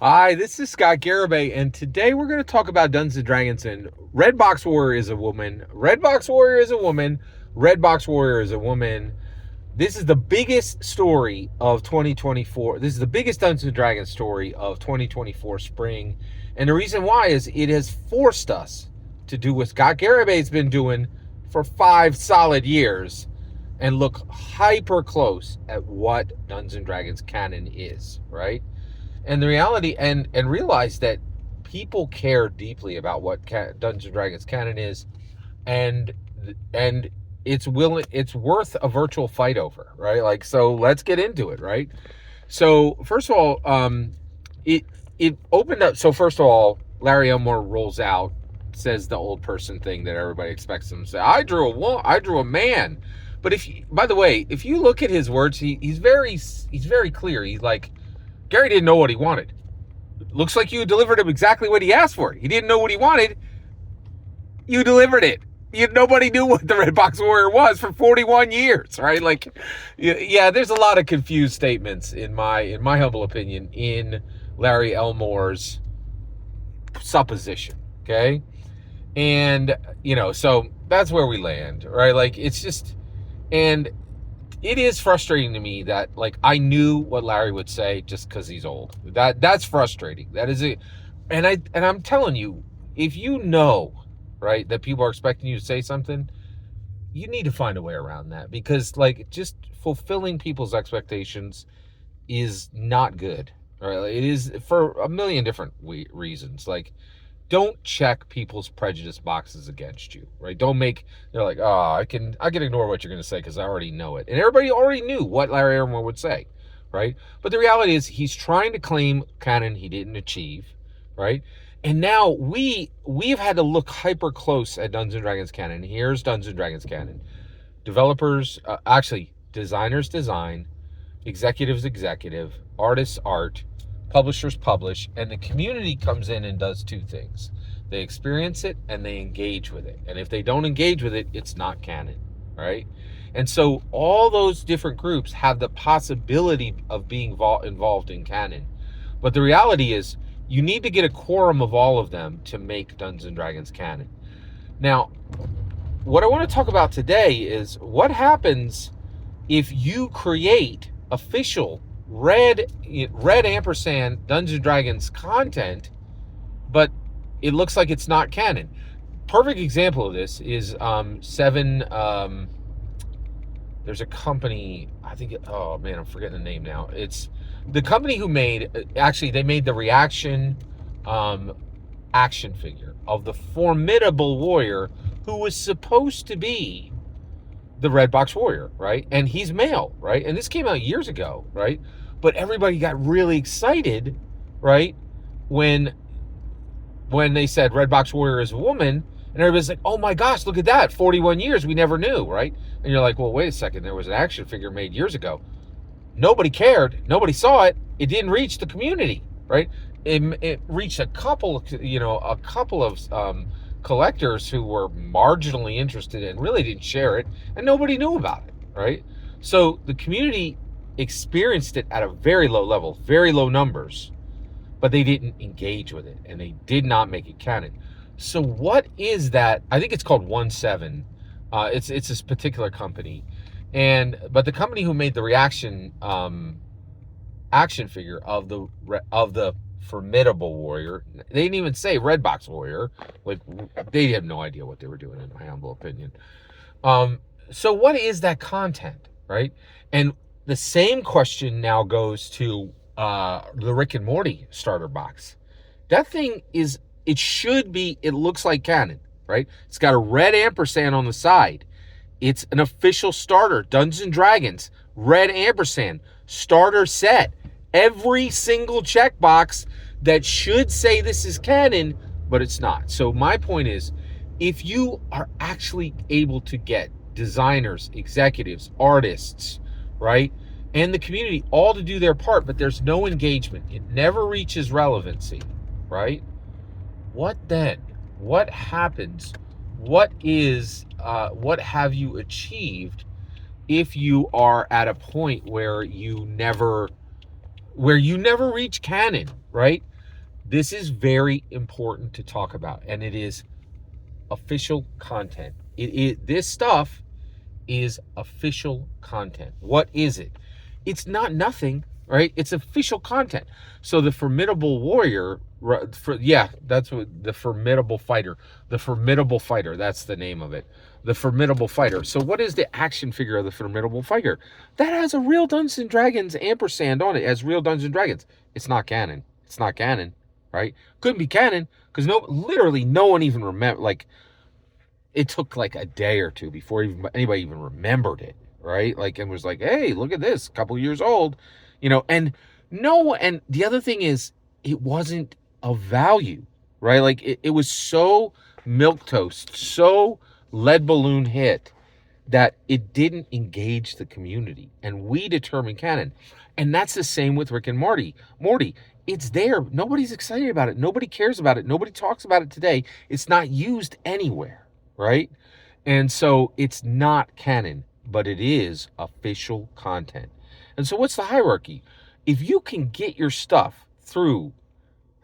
Hi, this is Scott Garibay, and today we're going to talk about Dungeons and Dragons and Red Box Warrior is a woman. Red Box Warrior is a woman. Red Box Warrior is a woman. This is the biggest story of 2024. This is the biggest Dungeons and Dragons story of 2024 spring. And the reason why is it has forced us to do what Scott Garibay's been doing for 5 solid years and look hyper close at what Dungeons and Dragons canon is, right? And the reality and realize that people care deeply about what Dungeons and Dragons canon is, and it's worth a virtual fight over, right? Like, so let's get into it, right? So first of all, it opened up. So first of all, Larry Elmore rolls out, says the old person thing that everybody expects him to say. I drew a man. But by the way, if you look at his words, he's very clear. He's like, Gary didn't know what he wanted. Looks like you delivered him exactly what he asked for. He didn't know what he wanted. You delivered it. Nobody knew what the Red Box Warrior was for 41 years, right? Like, yeah, there's a lot of confused statements in my humble opinion in Larry Elmore's supposition, okay? And, so that's where we land, right? Like, it's just, and it is frustrating to me that, like, I knew what Larry would say just because he's old. That's frustrating. That is it. And I'm telling you, if you know, right, that people are expecting you to say something, you need to find a way around that, because, like, just fulfilling people's expectations is not good. Right? It is for a million different reasons. Like, don't check people's prejudice boxes against you, right? They're like, oh, I can ignore what you're going to say because I already know it. And everybody already knew what Larry Elmore would say, right? But the reality is he's trying to claim canon he didn't achieve, right? And now we've had to look hyper close at Dungeons & Dragons canon. Here's Dungeons & Dragons canon. Designers design, executives executive, artists art, publishers publish, and the community comes in and does two things. They experience it and they engage with it. And if they don't engage with it, it's not canon, right? And so all those different groups have the possibility of being involved in canon. But the reality is you need to get a quorum of all of them to make Dungeons and Dragons canon. Now, what I want to talk about today is what happens if you create official red ampersand Dungeons & Dragons content, but it looks like it's not canon. Perfect example of this is Seven. There's a company, I think, oh man, I'm forgetting the name now. It's the company who they made the reaction action figure of the formidable warrior who was supposed to be the Red Box Warrior, right? And he's male, right? And this came out years ago, right? But everybody got really excited, right? When they said Red Box Warrior is a woman, and everybody's like, oh my gosh, look at that. 41 years, we never knew, right? And you're like, well, wait a second. There was an action figure made years ago. Nobody cared. Nobody saw it. It didn't reach the community, right? It reached a couple of collectors who were marginally interested and really didn't share it, and nobody knew about it, right? So the community experienced it at a very low level, very low numbers, but they didn't engage with it, and they did not make it canon. So what is that? I think it's called 1-7. It's this particular company, but the company who made the reaction action figure of the formidable warrior, they didn't even say Red Box Warrior. Like, they have no idea what they were doing, in my humble opinion. So what is that content, right? And the same question now goes to the Rick and Morty starter box. That thing it looks like canon, right? It's got a red ampersand on the side. It's an official starter, Dungeons & Dragons, red ampersand, starter set. Every single checkbox that should say this is canon, but it's not. So my point is, if you are actually able to get designers, executives, artists, right, and the community all to do their part, but there's no engagement, it never reaches relevancy, right? What then? What happens? What have you achieved if you are at a point where you never reach canon, right? This is very important to talk about, and it is official content. This stuff is official content. What is it? It's not nothing, right? It's official content. So the formidable warrior, that's what the formidable fighter. The formidable fighter, that's the name of it. The formidable fighter. So what is the action figure of the formidable fighter? That has a real Dungeons and Dragons ampersand on it. It has real Dungeons and Dragons. It's not canon. It's not canon, right? Couldn't be canon because literally no one even remember. Like, it took like a day or two before anybody even remembered it, right? Like, and was like, hey, look at this, a couple years old, and no, and the other thing is, it wasn't of value, right? Like, it was so milquetoast, so lead balloon hit that it didn't engage the community, and we determine canon. And that's the same with Rick and Morty. It's there. Nobody's excited about it. Nobody cares about it. Nobody talks about it today. It's not used anywhere. Right? And so it's not canon, but it is official content. And so what's the hierarchy? If you can get your stuff through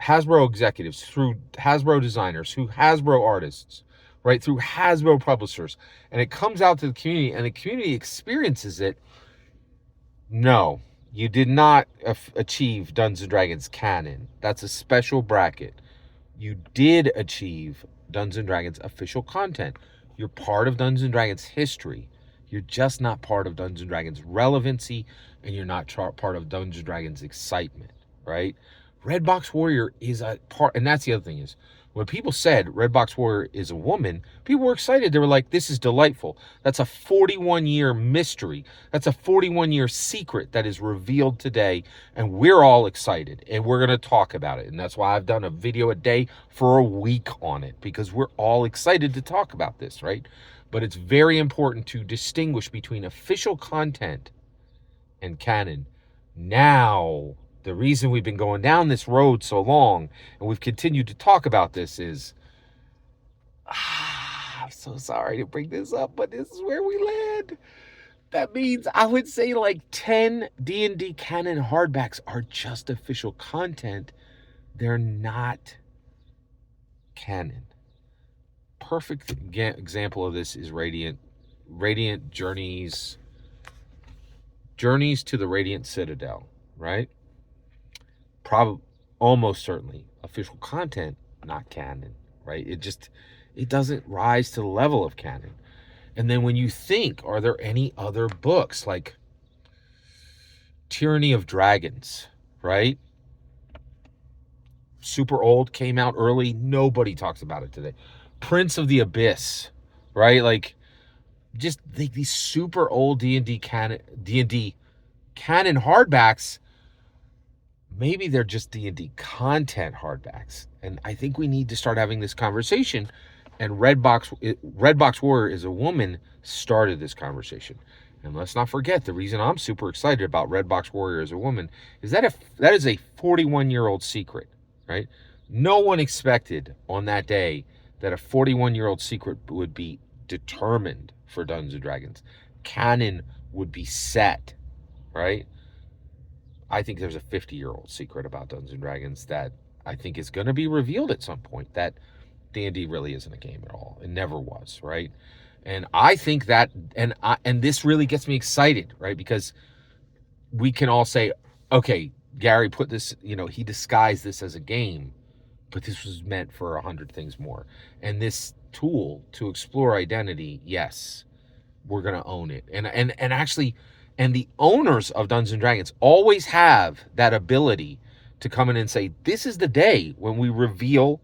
Hasbro executives, through Hasbro designers, through Hasbro artists, right, through Hasbro publishers, and it comes out to the community and the community experiences it, no, you did not achieve Dungeons & Dragons canon. That's a special bracket. You did achieve Dungeons & Dragons official content. You're part of Dungeons & Dragons history. You're just not part of Dungeons & Dragons relevancy, and you're not part of Dungeons & Dragons excitement, right? Redbox Warrior is a part, and that's the other thing is, when people said Redbox Warrior is a woman, people were excited. They were like, this is delightful. That's a 41-year mystery. That's a 41-year secret that is revealed today, and we're all excited, and we're going to talk about it. And that's why I've done a video a day for a week on it, because we're all excited to talk about this, right? But it's very important to distinguish between official content and canon. Now, the reason we've been going down this road so long and we've continued to talk about this is, I'm so sorry to bring this up, but this is where we land. That means I would say like 10 D&D canon hardbacks are just official content. They're not canon. Perfect example of this is Radiant Journeys to the Radiant Citadel, right? Probably, almost certainly official content, not canon, right? It doesn't rise to the level of canon. And then when you think, are there any other books like Tyranny of Dragons, right? Super old, came out early, nobody talks about it today. Prince of the Abyss, right? Like, just these super old D&D canon hardbacks. Maybe they're just D&D content hardbacks. And I think we need to start having this conversation. And Redbox Warrior is a woman started this conversation. And let's not forget, the reason I'm super excited about Redbox Warrior as a woman is that that is a 41-year-old secret, right? No one expected on that day that a 41-year-old secret would be determined for Dungeons & Dragons. Canon would be set, right? I think there's a 50-year-old secret about Dungeons & Dragons that I think is going to be revealed at some point, that D&D really isn't a game at all. It never was, right? And I think that, and this really gets me excited, right? Because we can all say, okay, Gary put this, he disguised this as a game, but this was meant for 100 things more. And this tool to explore identity, yes, we're going to own it. And actually, and the owners of Dungeons & Dragons always have that ability to come in and say, this is the day when we reveal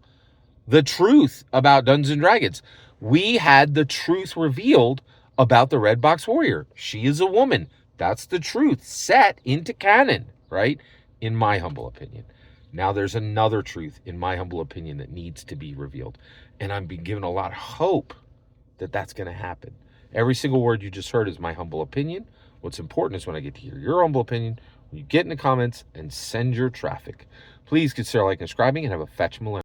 the truth about Dungeons & Dragons. We had the truth revealed about the Redbox Warrior. She is a woman. That's the truth set into canon, right? In my humble opinion. Now there's another truth, in my humble opinion, that needs to be revealed. And I'm being given a lot of hope that that's going to happen. Every single word you just heard is my humble opinion. What's important is when I get to hear your humble opinion, when you get in the comments and send your traffic. Please consider liking and subscribing and have a fetch millennium.